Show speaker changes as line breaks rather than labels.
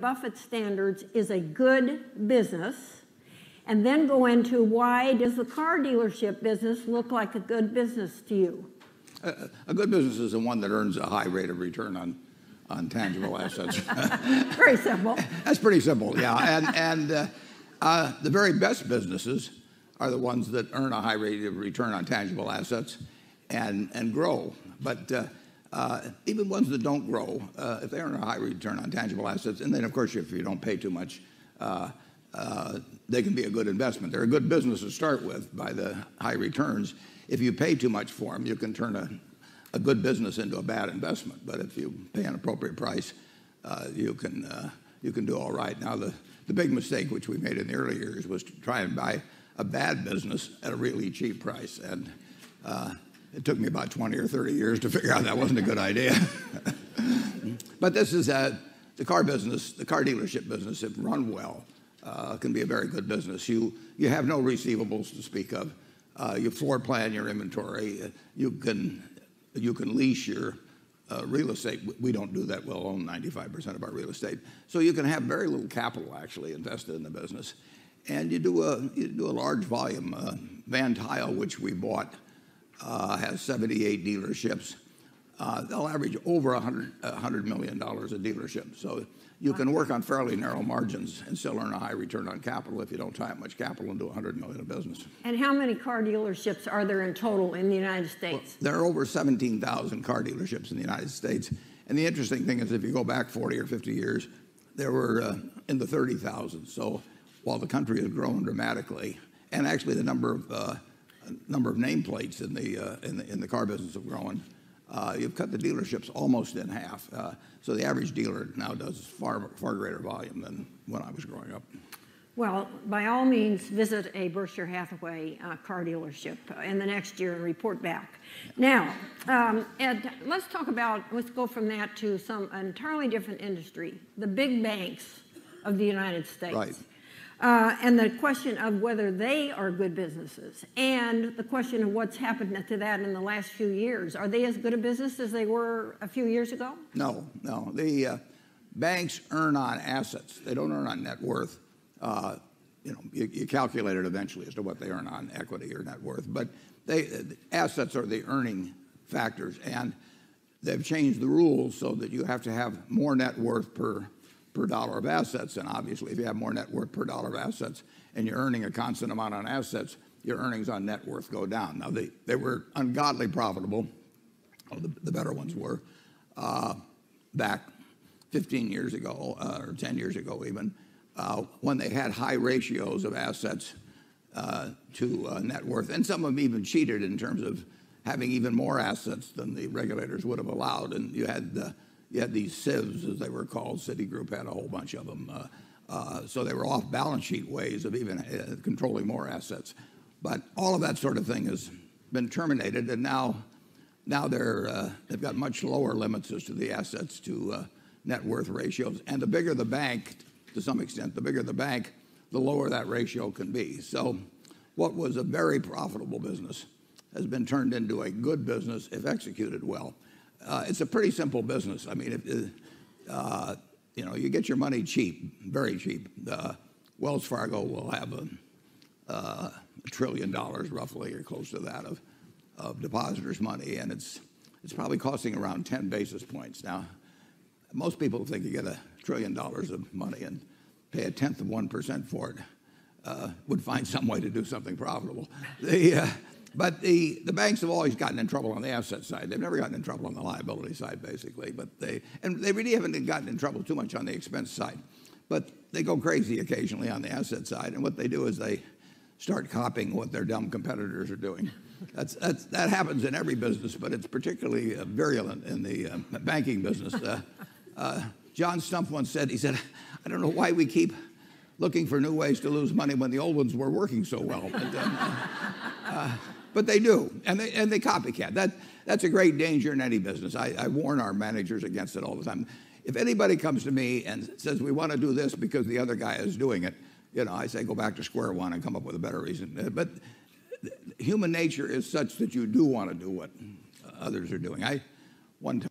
Buffett standards is a good business, and then go into why does the car dealership business look like a good business to you?
A good business is the one that earns a high rate of return on tangible assets.
Very simple.
That's pretty simple, yeah. And the very best businesses are the ones that earn a high rate of return on tangible assets and grow. But even ones that don't grow, if they earn a high return on tangible assets, and then of course if you don't pay too much, they can be a good investment. They're a good business to start with by the high returns. If you pay too much for them, you can turn a good business into a bad investment. But if you pay an appropriate price, you can do all right. Now the big mistake which we made in the early years was to try and buy a bad business at a really cheap price, and it took me about 20 or 30 years to figure out that wasn't a good idea. But this is the car business, the car dealership business, if run well, can be a very good business. You have no receivables to speak of. You floor plan your inventory. You can lease your real estate. We don't do that. We'll own 95% of our real estate. So you can have very little capital actually invested in the business. And you do a large volume. Van Tile, which we bought, has 78 dealerships. They'll average over $100 million a dealership. So you can work on fairly narrow margins and still earn a high return on capital if you don't tie up much capital into $100 million of business.
And how many car dealerships are there in total in the United States?
Well, there are over 17,000 car dealerships in the United States. And the interesting thing is if you go back 40 or 50 years, there were in the 30,000. So while the country has grown dramatically, and actually the number of nameplates in the car business have grown, you've cut the dealerships almost in half. So the average dealer now does far greater volume than when I was growing up.
Well, by all means, visit a Berkshire Hathaway car dealership in the next year and report back. Now, Ed, let's go from that to an entirely different industry, the big banks of the United States.
Right.
And the question of whether they are good businesses, and the question of what's happened to that in the last few years. Are they as good a business as they were a few years ago?
No. The banks earn on assets. They don't earn on net worth. You calculate it eventually as to what they earn on equity or net worth. But assets are the earning factors, and they've changed the rules so that you have to have more net worth per dollar of assets. And obviously if you have more net worth per dollar of assets and you're earning a constant amount on assets, your earnings on net worth go down. Now they were ungodly profitable, the better ones were, back 15 years ago or 10 years ago even, when they had high ratios of assets to net worth. And some of them even cheated in terms of having even more assets than the regulators would have allowed. And you had these sieves, as they were called. Citigroup had a whole bunch of them. So they were off balance sheet ways of even controlling more assets. But all of that sort of thing has been terminated, and now they've got much lower limits as to the assets to net worth ratios. And the bigger the bank, to some extent, the lower that ratio can be. So what was a very profitable business has been turned into a good business if executed well. It's a pretty simple business. I mean, you get your money cheap, very cheap. Wells Fargo will have $1 trillion roughly, or close to that, of depositors' money, and it's probably costing around 10 basis points. Now, most people think you get $1 trillion of money and pay 1/10 of 1% for it, would find some way to do something profitable. But the banks have always gotten in trouble on the asset side. They've never gotten in trouble on the liability side, basically. But they really haven't gotten in trouble too much on the expense side. But they go crazy occasionally on the asset side. And what they do is they start copying what their dumb competitors are doing. That happens in every business, but it's particularly virulent in the banking business. John Stumpf once said, I don't know why we keep looking for new ways to lose money when the old ones were working so well. But they do, and they copycat. That's a great danger in any business. I warn our managers against it all the time. If anybody comes to me and says we want to do this because the other guy is doing it, I say go back to square one and come up with a better reason. But human nature is such that you do want to do what others are doing. One time